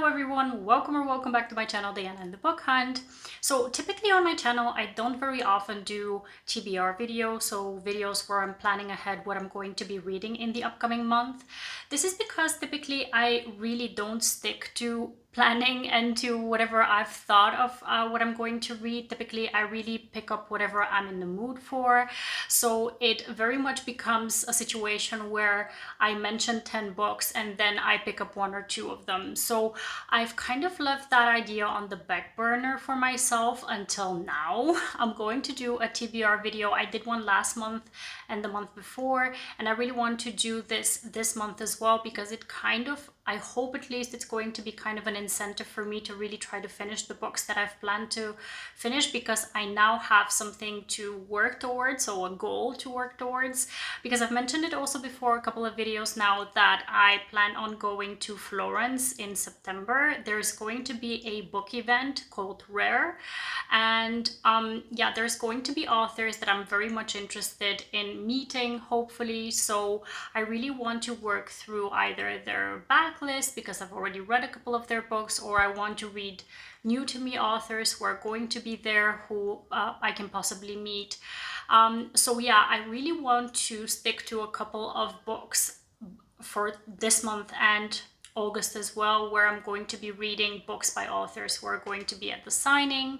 everyone, welcome back to my channel, Diana and the Book Hunt. So typically on my channel I don't very often do TBR videos, so videos where I'm planning ahead what I'm going to be reading in the upcoming month. This is because typically I really don't stick to planning and to whatever I've thought of what I'm going to read. Typically I really pick up whatever I'm in the mood for, so it very much becomes a situation where I mention 10 books and then I pick up one or two of them. So I've kind of left that idea on the back burner for myself until now. I'm going to do a TBR video. I did one last month and the month before, and I really want to do this month as well, because it kind of, I hope at least it's going to be kind of an incentive for me to really try to finish the books that I've planned to finish, because I now have something to work towards, so a goal to work towards. Because I've mentioned it also before a couple of videos now that I plan on going to Florence in September. There's going to be a book event called Rare, and yeah, there's going to be authors that I'm very much interested in meeting, hopefully. So I really want to work through either their backlist, because I've already read a couple of their books, or I want to read new to me authors who are going to be there, who I can possibly meet. So yeah, I really want to stick to a couple of books for this month and August as well, where I'm going to be reading books by authors who are going to be at the signing.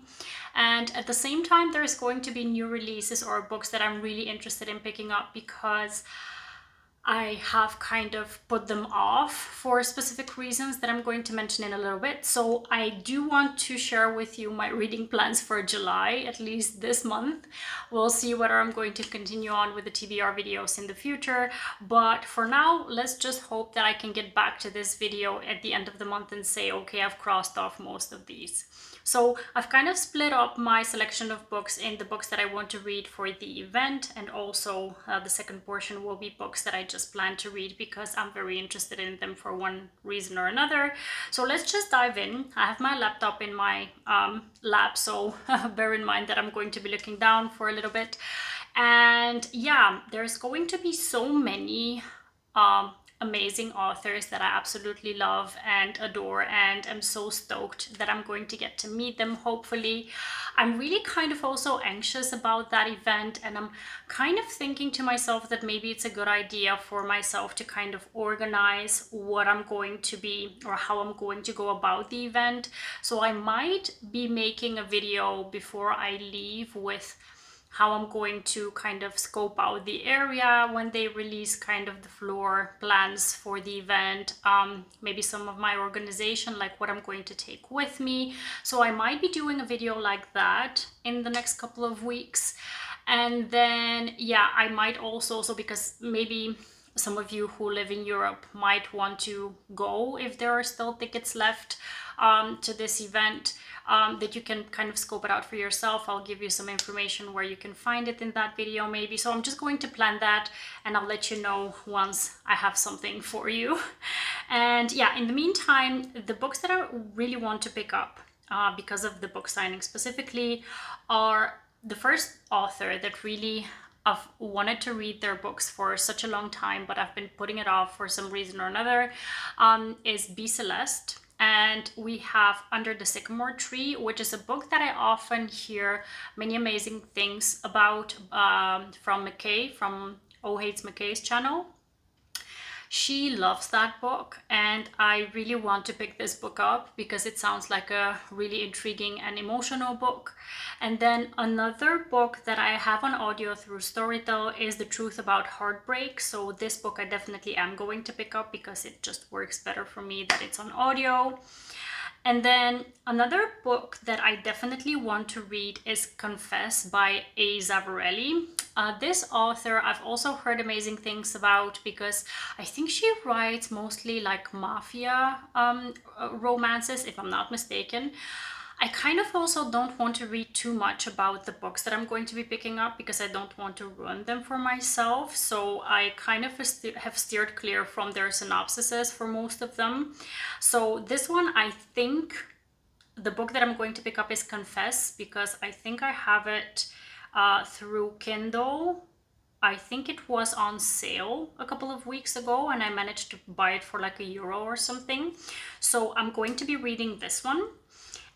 And at the same time, there's going to be new releases or books that I'm really interested in picking up, because I have kind of put them off for specific reasons that I'm going to mention in a little bit. So I do want to share with you my reading plans for July, at least this month. We'll see whether I'm going to continue on with the TBR videos in the future. But for now, let's just hope that I can get back to this video at the end of the month and say, okay, I've crossed off most of these. So I've kind of split up my selection of books in the books that I want to read for the event, and also the second portion will be books that I just plan to read because I'm very interested in them for one reason or another. So let's just dive in. I have my laptop in my lap, so bear in mind that I'm going to be looking down for a little bit. And yeah, there's going to be so many amazing authors that I absolutely love and adore, and I'm so stoked that I'm going to get to meet them, hopefully. I'm really kind of also anxious about that event, and I'm kind of thinking to myself that maybe it's a good idea for myself to kind of organize what I'm going to be, or how I'm going to go about the event. So I might be making a video before I leave with how I'm going to kind of scope out the area when they release kind of the floor plans for the event, maybe some of my organization, like what I'm going to take with me. So I might be doing a video like that in the next couple of weeks. And then yeah, I might also, so because maybe some of you who live in Europe might want to go if there are still tickets left to this event, that you can kind of scope it out for yourself. I'll give you some information where you can find it in that video maybe. So I'm just going to plan that, and I'll let you know once I have something for you. And yeah, in the meantime, the books that I really want to pick up because of the book signing specifically are the first author that really I've wanted to read their books for such a long time, but I've been putting it off for some reason or another, is Celeste. And we have Under the Sycamore Tree, which is a book that I often hear many amazing things about from Michae, from Oh Hates Michae's channel. She loves that book, and I really want to pick this book up because it sounds like a really intriguing and emotional book. And then another book that I have on audio through Storytel is The Truth About Heartbreak. So this book I definitely am going to pick up because it just works better for me that it's on audio. And then another book that I definitely want to read is Confess by A. Zavarelli. This author I've also heard amazing things about because I think she writes mostly like mafia romances, if I'm not mistaken. I kind of also don't want to read too much about the books that I'm going to be picking up because I don't want to ruin them for myself. So I kind of have steered clear from their synopsises for most of them. So this one, I think the book that I'm going to pick up is Confess, because I think I have it through Kindle. I think it was on sale a couple of weeks ago and I managed to buy it for like €1 or something. So I'm going to be reading this one.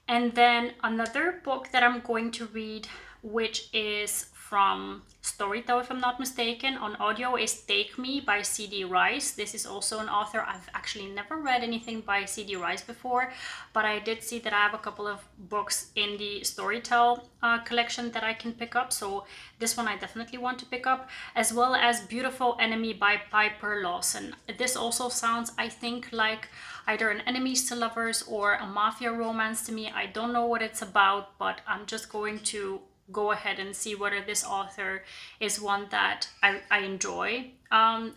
And then another book that I'm going to read, which is from Storytel, if I'm not mistaken, on audio, is Take Me by C.D. Reiss. This is also an author. I've actually never read anything by C.D. Reiss before, but I did see that I have a couple of books in the Storytel collection that I can pick up. So this one I definitely want to pick up, as well as Beautiful Enemy by Piper Lawson. This also sounds, I think, like either an enemies to lovers or a mafia romance to me. I don't know what it's about, but I'm just going to go ahead and see whether this author is one that I enjoy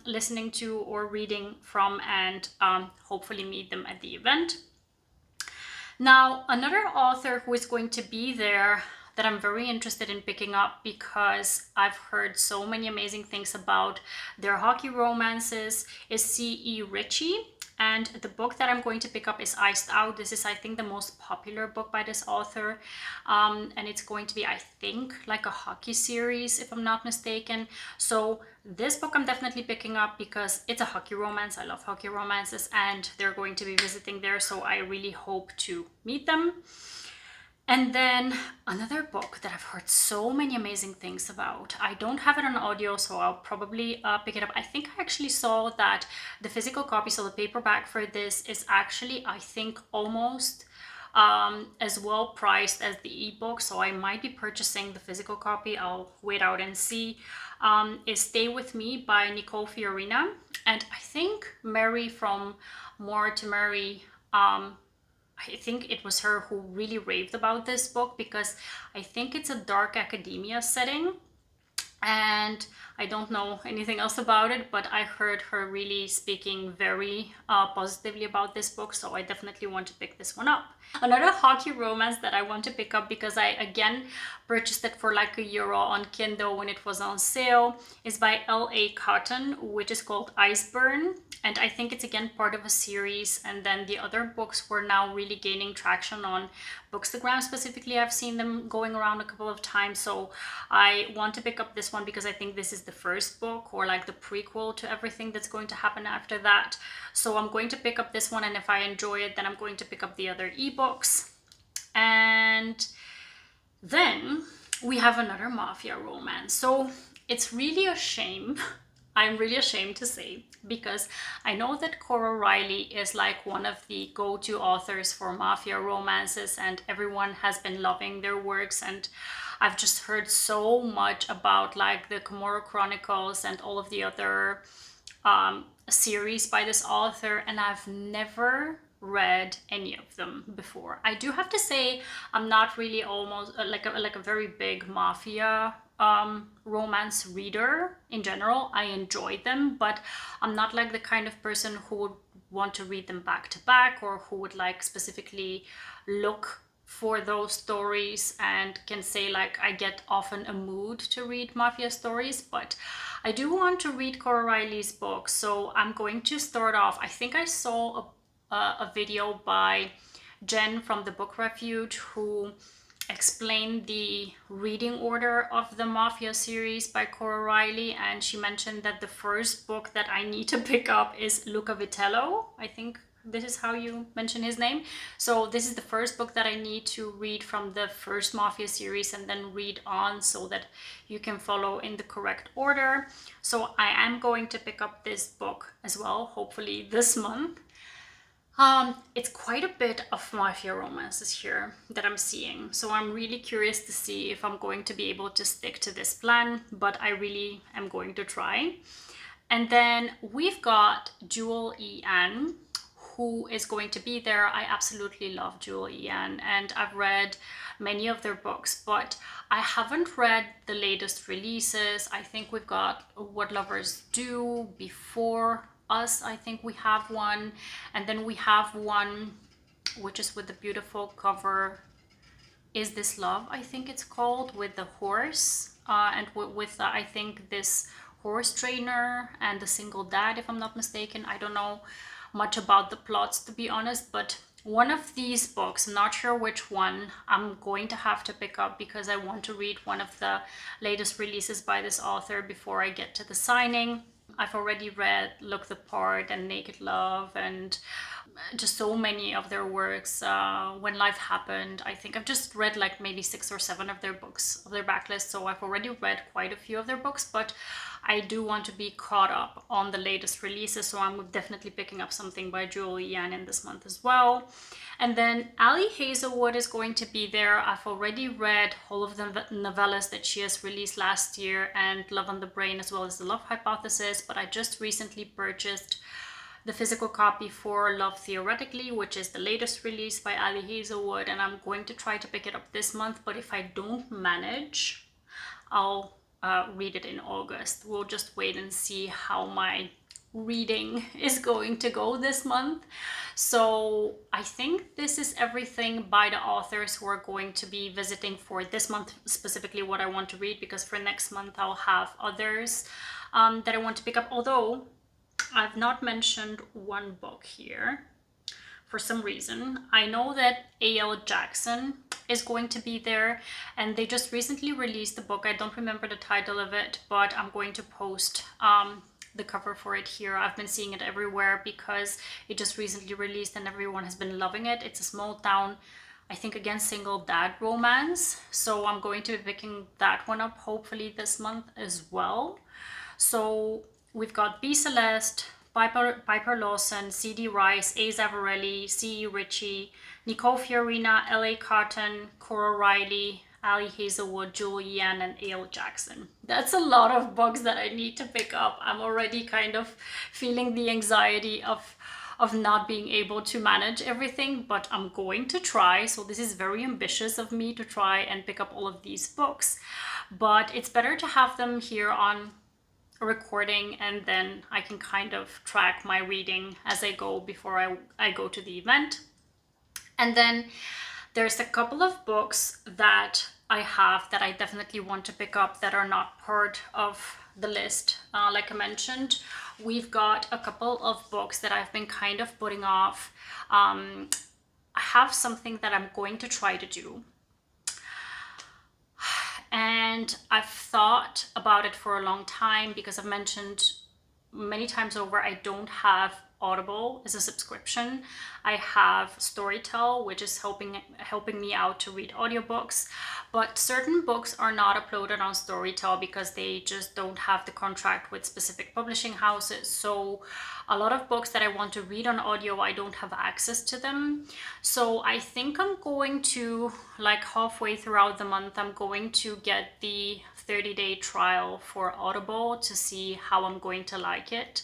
listening to or reading from, and hopefully meet them at the event. Now, another author who is going to be there that I'm very interested in picking up, because I've heard so many amazing things about their hockey romances, is C.E. Ricci. And the book that I'm going to pick up is Iced Out. This is, I think, the most popular book by this author. And it's going to be, I think, like a hockey series, if I'm not mistaken. So this book I'm definitely picking up because it's a hockey romance. I love hockey romances, and they're going to be visiting there. So I really hope to meet them. And then another book that I've heard so many amazing things about. I don't have it on audio, so I'll probably pick it up. I think I actually saw that the physical copy, so the paperback for this, is actually, I think, almost as well priced as the ebook. So I might be purchasing the physical copy. I'll wait out and see. Is Stay With Me by Nicole Fiorina. And I think Mary from More to Mary, I think it was her who really raved about this book, because I think it's a dark academia setting, and I don't know anything else about it, but I heard her really speaking very positively about this book, so I definitely want to pick this one up. Another hockey romance that I want to pick up, because I again purchased it for like €1 on Kindle when it was on sale, is by L.A. Cotton, which is called Iceburn. And I think it's again part of a series, and then the other books were now really gaining traction on Bookstagram specifically. I've seen them going around a couple of times, so I want to pick up this one because I think this is the first book, or like the prequel to everything that's going to happen after that. So I'm going to pick up this one, and if I enjoy it, then I'm going to pick up the other ebooks. And then we have another mafia romance. So it's really a shame. I'm really ashamed to say, because I know that Cora Reilly is like one of the go-to authors for mafia romances, and everyone has been loving their works, and I've just heard so much about like the Comoro Chronicles and all of the other series by this author, and I've never read any of them before. I do have to say I'm not really almost like a very big mafia romance reader in general. I enjoy them, but I'm not like the kind of person who would want to read them back to back, or who would like specifically look for those stories and can say like I get often a mood to read mafia stories. But I do want to read Cora Reilly's book, so I'm going to start off. I think I saw a video by Jenn from the Book Refuge who explained the reading order of the Mafia series by Cora Reilly, and she mentioned that the first book that I need to pick up is Luca Vitiello. I think this is how you mention his name. So this is the first book that I need to read from the first Mafia series, and then read on so that you can follow in the correct order. So I am going to pick up this book as well, hopefully this month. It's quite a bit of mafia romances here that I'm seeing, so I'm really curious to see if I'm going to be able to stick to this plan, but I really am going to try. And then we've got Jewel E. Ann, who is going to be there. I absolutely love Jewel E. Ann, and I've read many of their books, but I haven't read the latest releases. I think we've got What Lovers Do, Before Us, I think we have one, and then we have one which is with the beautiful cover, Is This Love, I think it's called, with the horse, and with I think this horse trainer and the single dad, if I'm not mistaken. I don't know much about the plots, to be honest, but one of these books, I'm not sure which one, I'm going to have to pick up because I want to read one of the latest releases by this author before I get to the signing. I've already read Look the Part and Naked Love and just so many of their works. When Life Happened, I think I've just read like maybe 6 or 7 of their books, of their backlist, so I've already read quite a few of their books, but I do want to be caught up on the latest releases, so I'm definitely picking up something by Julie Yan in this month as well. And then Ali Hazelwood is going to be there. I've already read all of the novellas that she has released last year and Love on the Brain as well as The Love Hypothesis, but I just recently purchased the physical copy for Love Theoretically, which is the latest release by Ali Hazelwood, and I'm going to try to pick it up this month, but if I don't manage, I'll read it in August. We'll just wait and see how my reading is going to go this month. So I think this is everything by the authors who are going to be visiting for this month, specifically what I want to read, because for next month I'll have others that I want to pick up, although I've not mentioned one book here for some reason. I know that A.L.Jackson is going to be there, and they just recently released the book. I don't remember the title of it, but I'm going to post the cover for it here. I've been seeing it everywhere because it just recently released and everyone has been loving it. It's a small town, I think, again, single dad romance. So I'm going to be picking that one up hopefully this month as well. So we've got B. Celeste, Piper Lawson, C.D. Reiss, A. Zavarelli, CE Ricci, Nicole Fiorina, L.A. Cotton, Cora Reilly, Ali Hazelwood, Julie Yan, and A.L.Jackson. That's a lot of books that I need to pick up. I'm already kind of feeling the anxiety of not being able to manage everything, but I'm going to try. So this is very ambitious of me to try and pick up all of these books, but it's better to have them here on recording, and then I can kind of track my reading as I go before I go to the event. And then there's a couple of books that I have that I definitely want to pick up that are not part of the list. Like I mentioned, we've got a couple of books that I've been kind of putting off. I have something that I'm going to try to do, and I've thought about it for a long time because I've mentioned many times over I don't have Audible as a subscription. I have Storytel, which is helping me out to read audiobooks, but certain books are not uploaded on Storytel because they just don't have the contract with specific publishing houses. So a lot of books that I want to read on audio, I don't have access to them. So I think I'm going to, like halfway throughout the month, I'm going to get the 30-day trial for Audible to see how I'm going to like it.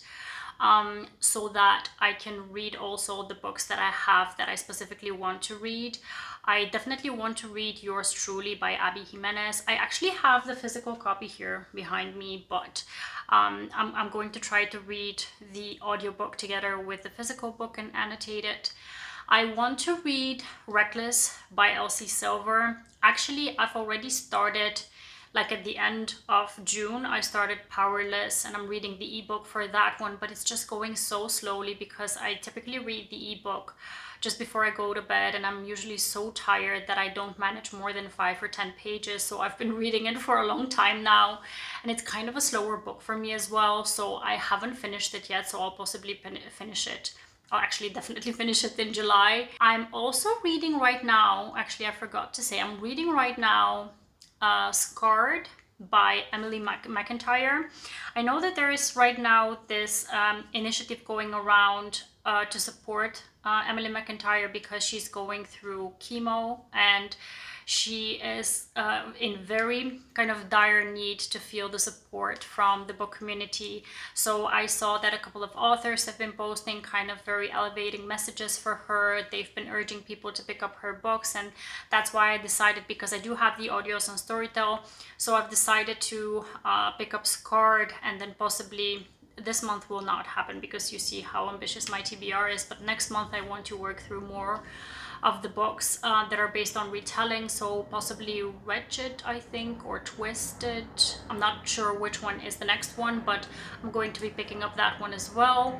So that I can read also the books that I have that I specifically want to read. I definitely want to read Yours Truly by Abby Jimenez. I actually have the physical copy here behind me, but I'm going to try to read the audiobook together with the physical book and annotate it. I want to read Reckless by Elsie Silver. Actually, I've already started. Like at the end of June, I started Powerless, and I'm reading the ebook for that one, but it's just going so slowly because I typically read the ebook just before I go to bed, and I'm usually so tired that I don't manage more than 5 or 10 pages. So I've been reading it for a long time now, and it's kind of a slower book for me as well. So I haven't finished it yet, so I'll possibly finish it. I'll actually definitely finish it in July. I'm also reading right now, actually I forgot to say, I'm reading right now Scarred by Emily McIntire. I know that there is right now this initiative going around to support Emily McIntire because she's going through chemo, and she is in very kind of dire need to feel the support from the book community. So I saw that a couple of authors have been posting kind of very elevating messages for her. They've been urging people to pick up her books, and that's why I decided, because I do have the audios on Storytel, so I've decided to pick up Scarred, and then possibly this month will not happen because you see how ambitious my TBR is, but next month I want to work through more of the books that are based on retelling, so possibly Wretched, I think, or Twisted. I'm not sure which one is the next one, but I'm going to be picking up that one as well.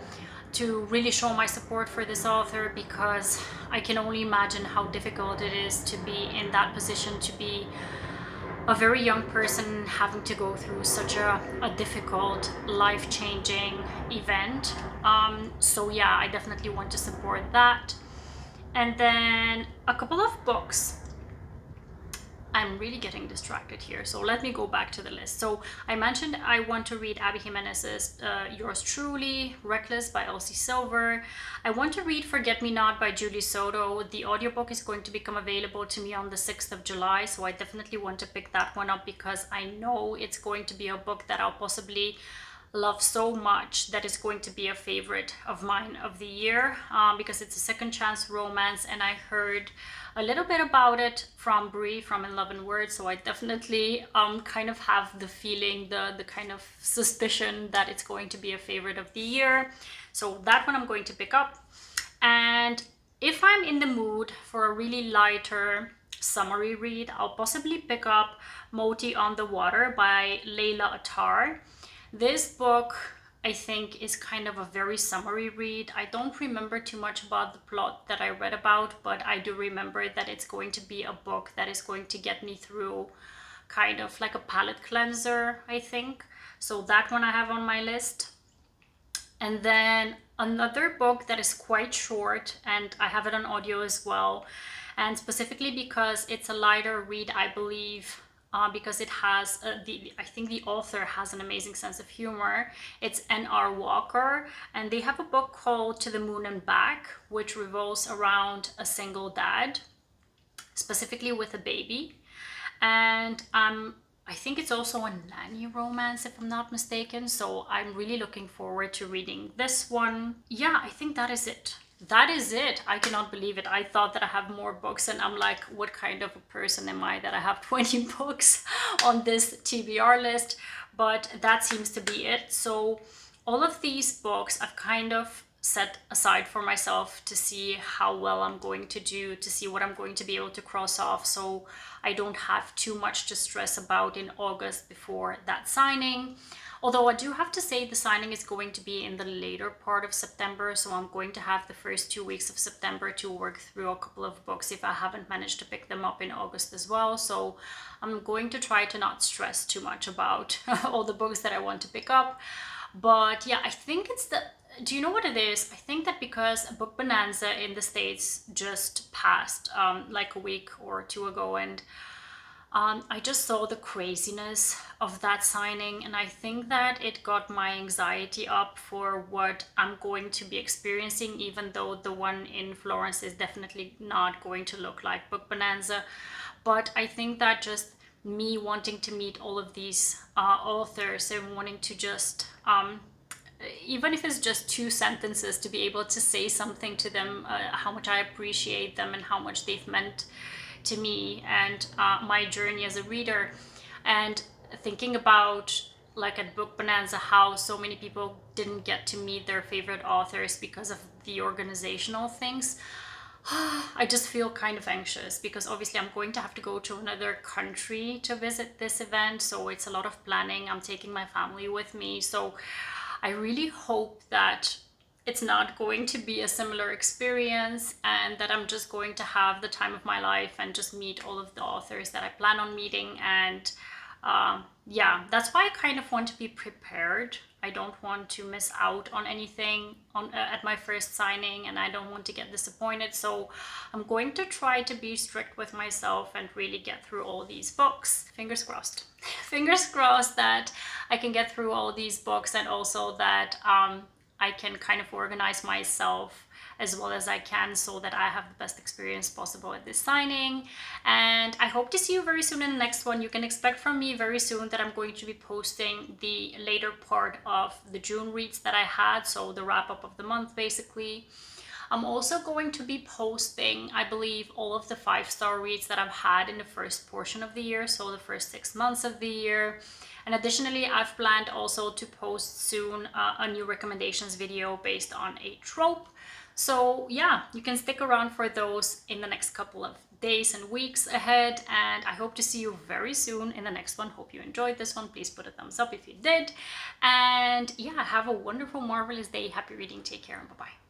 to really show my support for this author, because I can only imagine how difficult it is to be in that position, to be a very young person having to go through such a difficult, life-changing event. So yeah, I definitely want to support that. And then a couple of books. I'm really getting distracted here, so let me go back to the list. So I mentioned I want to read Abby Jimenez's Yours Truly, Reckless by Elsie Silver. I want to read Forget Me Not by Julie Soto. The audiobook is going to become available to me on the 6th of July, so I definitely want to pick that one up, because I know it's going to be a book that I'll possibly love so much that it's going to be a favorite of mine of the year, because it's a second chance romance, and I heard a little bit about it from Bree from In Love and Words, so I definitely kind of have the feeling, the kind of suspicion that it's going to be a favorite of the year. So that one I'm going to pick up. And if I'm in the mood for a really lighter summary read, I'll possibly pick up Moti on the Water by Leylah Attar. This book, I think, is kind of a very summary read. I don't remember too much about the plot that I read about, but I do remember that it's going to be a book that is going to get me through kind of like a palate cleanser, I think. So that one I have on my list. And then another book that is quite short, and I have it on audio as well, and specifically because it's a lighter read, I believe, because it has I think the author has an amazing sense of humor. It's N.R. Walker, and they have a book called To the Moon and Back, which revolves around a single dad, specifically with a baby. And I think it's also a nanny romance, if I'm not mistaken. So I'm really looking forward to reading this one. Yeah, I think that is it. That is it. I cannot believe it. I thought that I have more books, and I'm like, what kind of a person am I that I have 20 books on this TBR list? But that seems to be it. So all of these books I've kind of set aside for myself to see how well I'm going to do, to see what I'm going to be able to cross off, so I don't have too much to stress about in August before that signing. Although I do have to say the signing is going to be in the later part of September, so I'm going to have the first 2 weeks of September to work through a couple of books if I haven't managed to pick them up in August as well. So I'm going to try to not stress too much about all the books that I want to pick up. But yeah, I think it's the... Do you know what it is? I think that because Book Bonanza in the States just passed like a week or two ago, and I just saw the craziness of that signing, and I think that it got my anxiety up for what I'm going to be experiencing, even though the one in Florence is definitely not going to look like Book Bonanza. But I think that just me wanting to meet all of these authors and wanting to just, even if it's just 2 sentences, to be able to say something to them, how much I appreciate them and how much they've meant to me and my journey as a reader. And thinking about, like at Book Bonanza, how so many people didn't get to meet their favorite authors because of the organizational things, I just feel kind of anxious, because obviously I'm going to have to go to another country to visit this event, so it's a lot of planning. I'm taking my family with me, so I really hope that it's not going to be a similar experience, and that I'm just going to have the time of my life and just meet all of the authors that I plan on meeting. And yeah, that's why I kind of want to be prepared. I don't want to miss out on anything at my first signing, and I don't want to get disappointed. So I'm going to try to be strict with myself and really get through all these books. Fingers crossed. Fingers crossed that I can get through all these books, and also that I can kind of organize myself as well as I can, so that I have the best experience possible at this signing. And I hope to see you very soon in the next one. You can expect from me very soon that I'm going to be posting the later part of the June reads that I had, so the wrap up of the month basically. I'm also going to be posting, I believe, all of the 5-star reads that I've had in the first portion of the year, so the first 6 months of the year. And additionally, I've planned also to post soon a new recommendations video based on a trope. So yeah, you can stick around for those in the next couple of days and weeks ahead, and I hope to see you very soon in the next one. Hope you enjoyed this one. Please put a thumbs up if you did, and yeah, have a wonderful, marvelous day. Happy reading. Take care, and bye-bye.